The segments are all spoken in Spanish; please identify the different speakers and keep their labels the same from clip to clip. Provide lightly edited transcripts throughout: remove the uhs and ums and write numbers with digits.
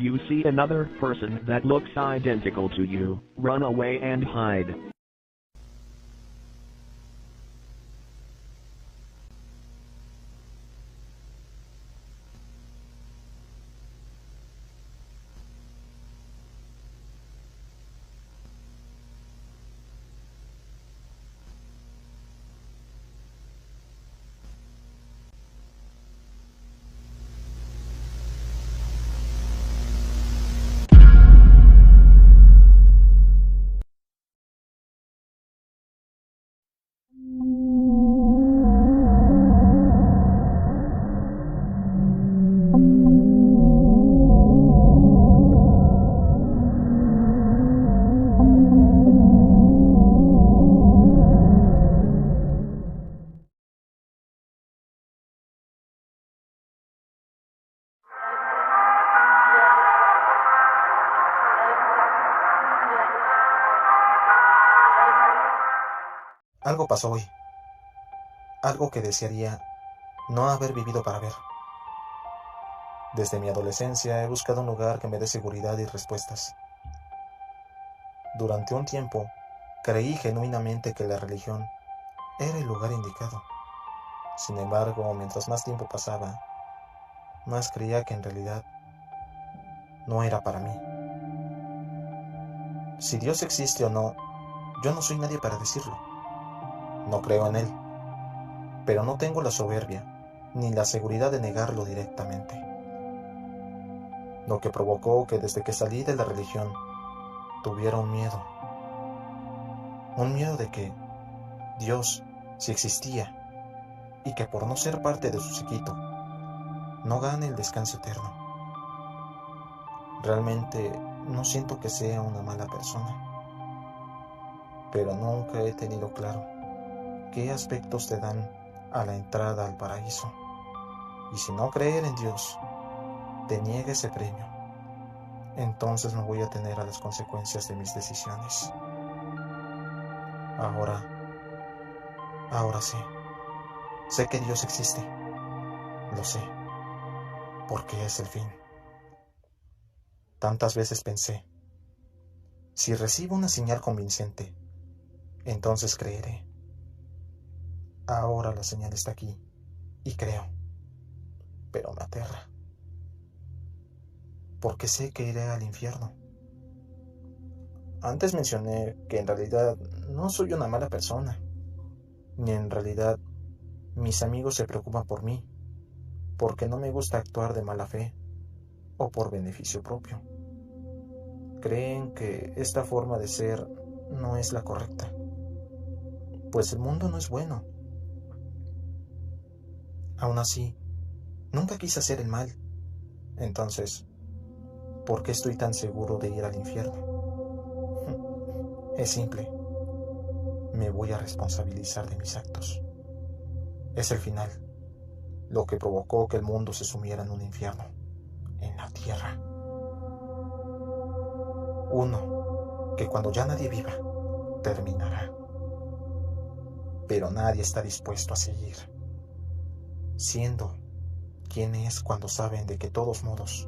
Speaker 1: you see another person that looks identical to you, run away and hide.
Speaker 2: Algo pasó hoy, algo que desearía no haber vivido para ver. Desde mi adolescencia he buscado un lugar que me dé seguridad y respuestas. Durante un tiempo, creí genuinamente que la religión era el lugar indicado. Sin embargo, mientras más tiempo pasaba, más creía que en realidad no era para mí. Si Dios existe o no, yo no soy nadie para decirlo. No creo en Él, pero no tengo la soberbia ni la seguridad de negarlo directamente. Lo que provocó que desde que salí de la religión tuviera un miedo de que Dios, si existía, y que por no ser parte de su séquito, no gane el descanso eterno. Realmente no siento que sea una mala persona, pero nunca he tenido claro qué aspectos te dan a la entrada al paraíso. Y si no creer en Dios te niega ese premio, entonces me voy a tener a las consecuencias de mis decisiones. Ahora sé que Dios existe, lo sé, porque es el fin. Tantas veces pensé, si recibo una señal convincente, entonces creeré. Ahora la señal está aquí y creo, pero me aterra, porque sé que iré al infierno. Antes mencioné que en realidad no soy una mala persona, ni en realidad mis amigos se preocupan por mí, porque no me gusta actuar de mala fe o por beneficio propio. Creen que esta forma de ser no es la correcta, pues el mundo no es bueno. Aún así, nunca quise hacer el mal. Entonces, ¿por qué estoy tan seguro de ir al infierno? Es simple. Me voy a responsabilizar de mis actos. Es el final, lo que provocó que el mundo se sumiera en un infierno, en la tierra. Uno que cuando ya nadie viva, terminará. Pero nadie está dispuesto a seguir, siendo quien es cuando saben de que todos modos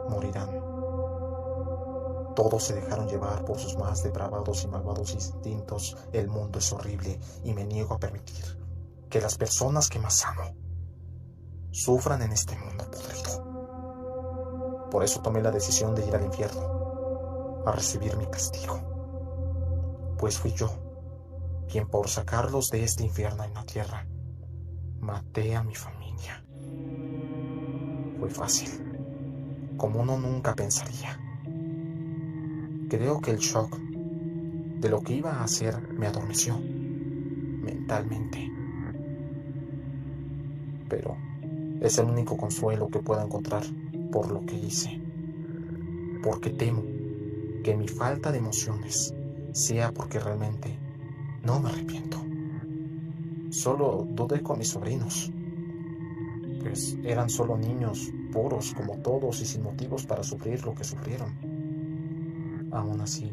Speaker 2: morirán. Todos se dejaron llevar por sus más depravados y malvados instintos. El mundo es horrible y me niego a permitir que las personas que más amo sufran en este mundo podrido. Por eso tomé la decisión de ir al infierno a recibir mi castigo, pues fui yo quien por sacarlos de este infierno en la tierra maté a mi familia. Fue fácil, como uno nunca pensaría. Creo que el shock de lo que iba a hacer me adormeció mentalmente, pero es el único consuelo que puedo encontrar por lo que hice, porque temo que mi falta de emociones sea porque realmente no me arrepiento. Solo dudé con mis sobrinos, pues eran solo niños puros como todos y sin motivos para sufrir lo que sufrieron. Aún así,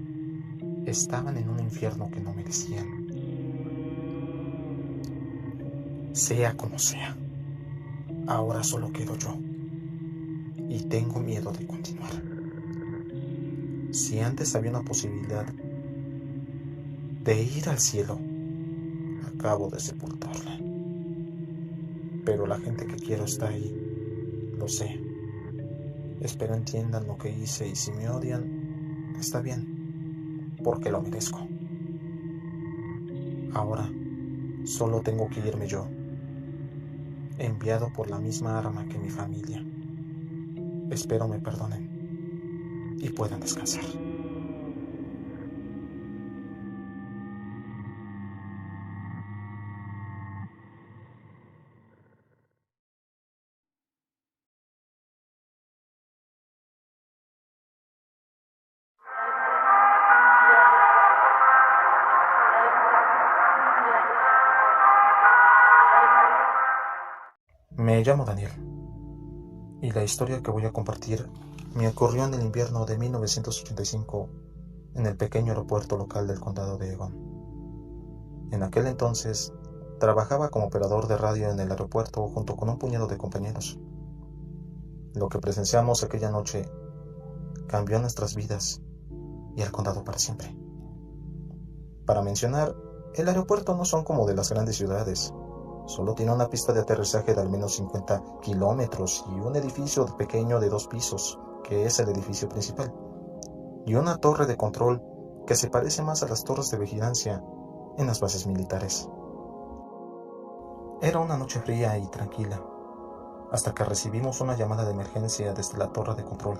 Speaker 2: estaban en un infierno que no merecían. Sea como sea, ahora solo quedo yo, y tengo miedo de continuar. Si antes había una posibilidad de ir al cielo, acabo de sepultarla. Pero la gente que quiero está ahí, lo sé. Espero entiendan lo que hice y si me odian, está bien, porque lo merezco. Ahora, solo tengo que irme yo, enviado por la misma arma que mi familia. Espero me perdonen y puedan descansar. Me llamo Daniel y la historia que voy a compartir me ocurrió en el invierno de 1985 en el pequeño aeropuerto local del condado de Egon. En aquel entonces trabajaba como operador de radio en el aeropuerto junto con un puñado de compañeros. Lo que presenciamos aquella noche cambió nuestras vidas y el condado para siempre. Para mencionar, el aeropuerto no son como de las grandes ciudades. Solo tiene una pista de aterrizaje de al menos 50 kilómetros y un edificio pequeño de 2 pisos, que es el edificio principal, y una torre de control que se parece más a las torres de vigilancia en las bases militares. Era una noche fría y tranquila, hasta que recibimos una llamada de emergencia desde la torre de control.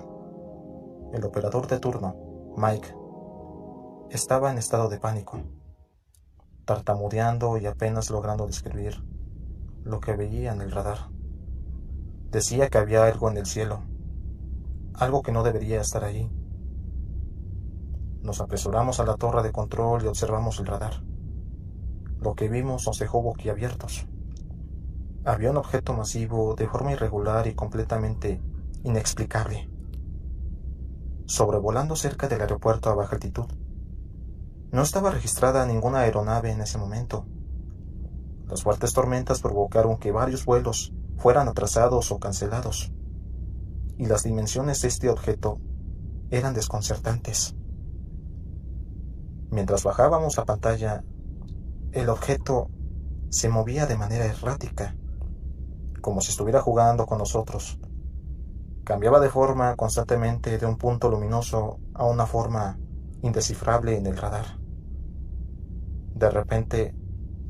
Speaker 2: El operador de turno, Mike, estaba en estado de pánico, tartamudeando y apenas logrando describir lo que veía en el radar. Decía que había algo en el cielo, algo que no debería estar allí. Nos apresuramos a la torre de control y observamos el radar. Lo que vimos nos dejó boquiabiertos. Había un objeto masivo de forma irregular y completamente inexplicable, sobrevolando cerca del aeropuerto a baja altitud. No estaba registrada ninguna aeronave en ese momento. Las fuertes tormentas provocaron que varios vuelos fueran atrasados o cancelados, y las dimensiones de este objeto eran desconcertantes. Mientras bajábamos la pantalla, el objeto se movía de manera errática, como si estuviera jugando con nosotros. Cambiaba de forma constantemente de un punto luminoso a una forma indescifrable en el radar. De repente,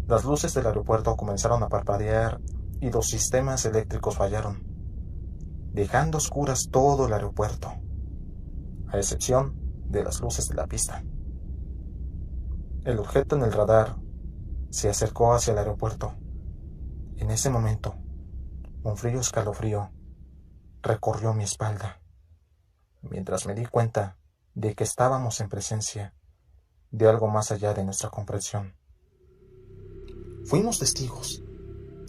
Speaker 2: las luces del aeropuerto comenzaron a parpadear y los sistemas eléctricos fallaron, dejando a oscuras todo el aeropuerto, a excepción de las luces de la pista. El objeto en el radar se acercó hacia el aeropuerto. En ese momento, un frío escalofrío recorrió mi espalda, mientras me di cuenta de que estábamos en presencia de algo más allá de nuestra comprensión. Fuimos testigos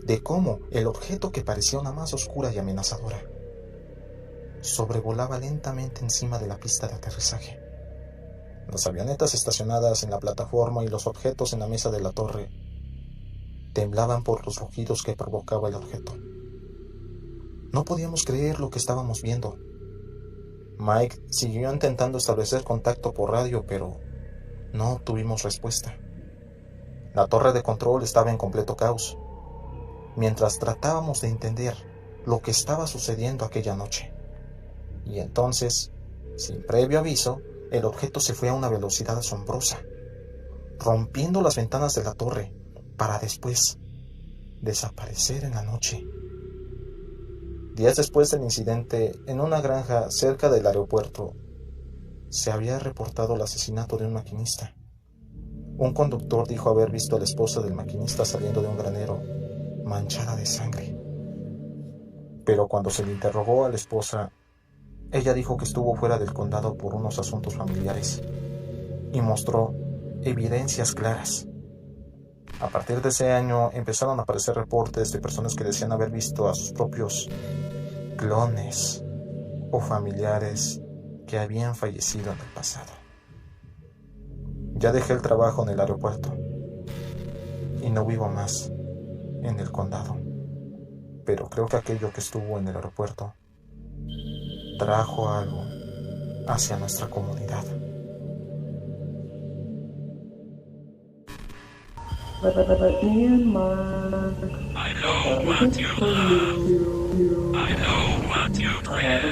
Speaker 2: de cómo el objeto que parecía una masa oscura y amenazadora sobrevolaba lentamente encima de la pista de aterrizaje. Las avionetas estacionadas en la plataforma y los objetos en la mesa de la torre temblaban por los rugidos que provocaba el objeto. No podíamos creer lo que estábamos viendo. Mike siguió intentando establecer contacto por radio, pero no obtuvimos respuesta. La torre de control estaba en completo caos, mientras tratábamos de entender lo que estaba sucediendo aquella noche. Y entonces, sin previo aviso, el objeto se fue a una velocidad asombrosa, rompiendo las ventanas de la torre, para después desaparecer en la noche. Días después del incidente, en una granja cerca del aeropuerto, se había reportado el asesinato de un maquinista. Un conductor dijo haber visto a la esposa del maquinista saliendo de un granero, manchada de sangre. Pero cuando se le interrogó a la esposa, ella dijo que estuvo fuera del condado por unos asuntos familiares y mostró evidencias claras. A partir de ese año empezaron a aparecer reportes de personas que decían haber visto a sus propios clones o familiares que habían fallecido en el pasado. Ya dejé el trabajo en el aeropuerto y no vivo más en el condado, pero creo que aquello que estuvo en el aeropuerto trajo algo hacia nuestra comunidad.
Speaker 3: I know what you love. I know what you dread.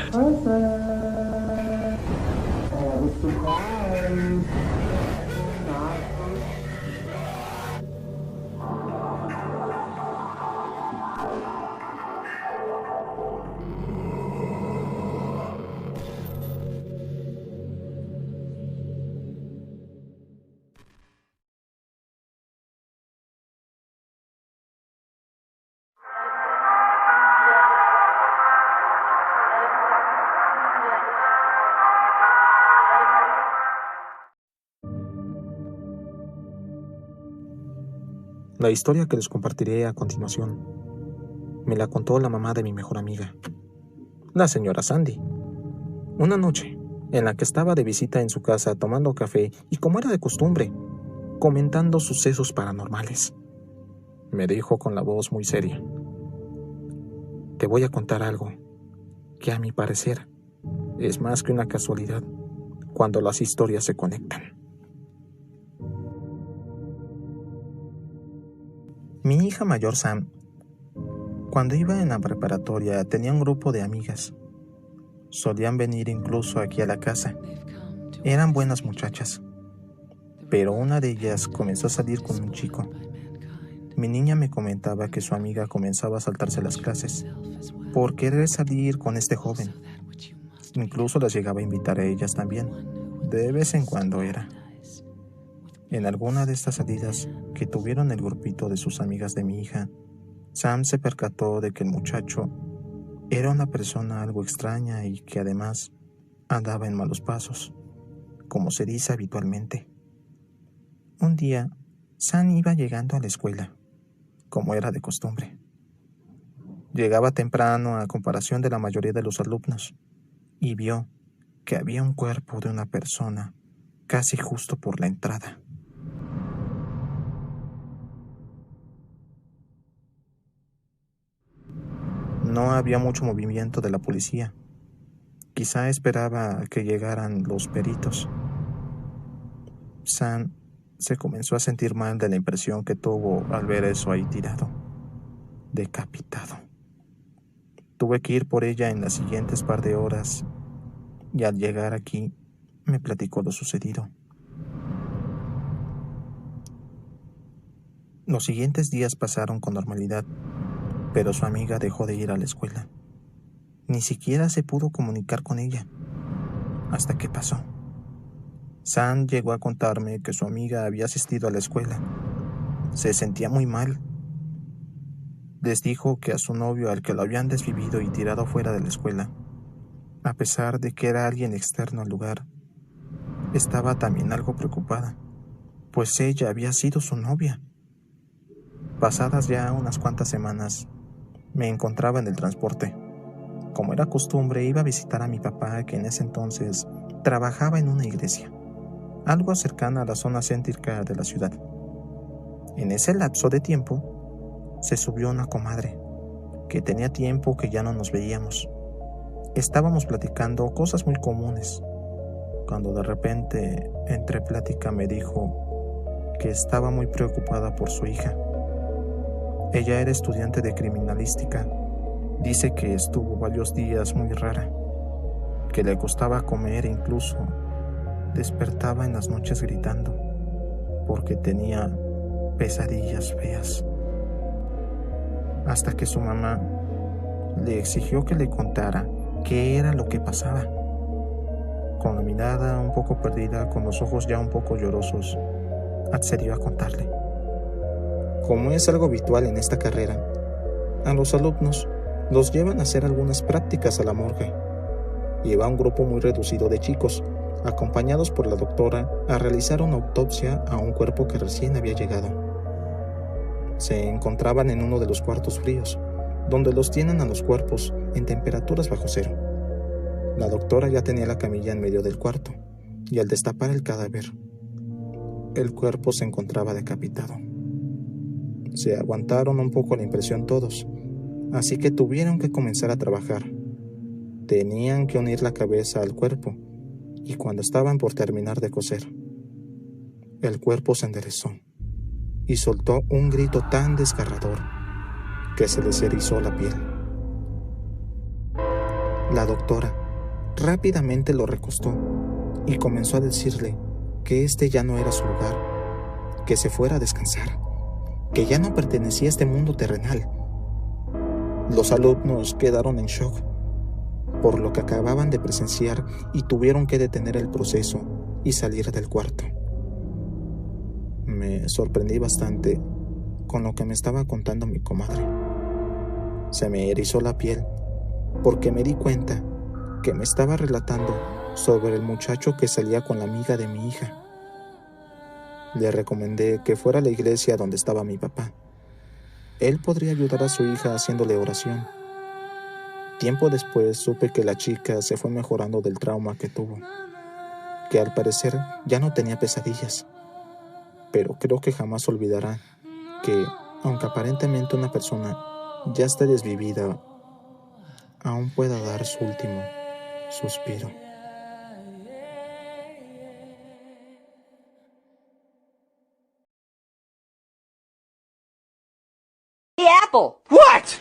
Speaker 2: La historia que les compartiré a continuación me la contó la mamá de mi mejor amiga, la señora Sandy. Una noche en la que estaba de visita en su casa tomando café y, como era de costumbre, comentando sucesos paranormales, me dijo con la voz muy seria: te voy a contar algo que, a mi parecer, es más que una casualidad cuando las historias se conectan. Mi hija mayor, Sam, cuando iba en la preparatoria, tenía un grupo de amigas. Solían venir incluso aquí a la casa. Eran buenas muchachas, pero una de ellas comenzó a salir con un chico. Mi niña me comentaba que su amiga comenzaba a saltarse las clases por querer salir con este joven. Incluso las llegaba a invitar a ellas también. De vez en cuando era. En alguna de estas salidas que tuvieron el grupito de sus amigas de mi hija, Sam se percató de que el muchacho era una persona algo extraña y que además andaba en malos pasos, como se dice habitualmente. Un día, Sam iba llegando a la escuela, como era de costumbre. Llegaba temprano a comparación de la mayoría de los alumnos, y vio que había un cuerpo de una persona casi justo por la entrada. No había mucho movimiento de la policía. Quizá esperaba que llegaran los peritos. Sam se comenzó a sentir mal de la impresión que tuvo al ver eso ahí tirado, decapitado. Tuve que ir por ella en las siguientes par de horas, y al llegar aquí me platicó lo sucedido. Los siguientes días pasaron con normalidad, pero su amiga dejó de ir a la escuela. Ni siquiera se pudo comunicar con ella. Hasta que pasó. Sam llegó a contarme que su amiga había asistido a la escuela. Se sentía muy mal. Les dijo que a su novio, al que lo habían desvivido y tirado fuera de la escuela, a pesar de que era alguien externo al lugar, estaba también algo preocupada, pues ella había sido su novia. Pasadas ya unas cuantas semanas, me encontraba en el transporte. Como era costumbre, iba a visitar a mi papá, que en ese entonces trabajaba en una iglesia, algo cercana a la zona céntrica de la ciudad. En ese lapso de tiempo, se subió una comadre, que tenía tiempo que ya no nos veíamos. Estábamos platicando cosas muy comunes, cuando de repente, entre plática, me dijo que estaba muy preocupada por su hija. Ella era estudiante de criminalística. Dice que estuvo varios días muy rara, que le costaba comer e incluso despertaba en las noches gritando porque tenía pesadillas feas. Hasta que su mamá le exigió que le contara qué era lo que pasaba. Con la mirada un poco perdida, con los ojos ya un poco llorosos, accedió a contarle. Como es algo habitual en esta carrera, a los alumnos los llevan a hacer algunas prácticas a la morgue. Lleva un grupo muy reducido de chicos, acompañados por la doctora, a realizar una autopsia a un cuerpo que recién había llegado. Se encontraban en uno de los cuartos fríos, donde los tienen a los cuerpos en temperaturas bajo cero. La doctora ya tenía la camilla en medio del cuarto, y al destapar el cadáver, el cuerpo se encontraba decapitado. Se aguantaron un poco la impresión todos, así que tuvieron que comenzar a trabajar. Tenían que unir la cabeza al cuerpo, y cuando estaban por terminar de coser, el cuerpo se enderezó y soltó un grito tan desgarrador que se les erizó la piel. La doctora rápidamente lo recostó y comenzó a decirle que este ya no era su lugar, que se fuera a descansar, que ya no pertenecía a este mundo terrenal. Los alumnos quedaron en shock por lo que acababan de presenciar y tuvieron que detener el proceso y salir del cuarto. Me sorprendí bastante con lo que me estaba contando mi comadre. Se me erizó la piel porque me di cuenta que me estaba relatando sobre el muchacho que salía con la amiga de mi hija. Le recomendé que fuera a la iglesia donde estaba mi papá. Él podría ayudar a su hija haciéndole oración. Tiempo después supe que la chica se fue mejorando del trauma que tuvo, que al parecer ya no tenía pesadillas, pero creo que jamás olvidará que, aunque aparentemente una persona ya esté desvivida, aún pueda dar su último suspiro.
Speaker 4: The apple.
Speaker 5: What?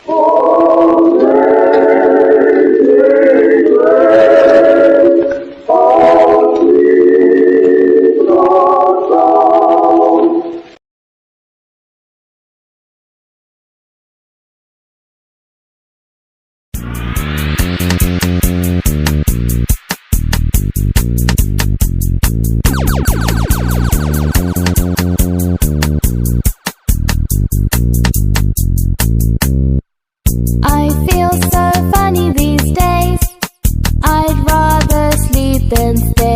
Speaker 6: I feel so funny these days. I'd rather sleep than stay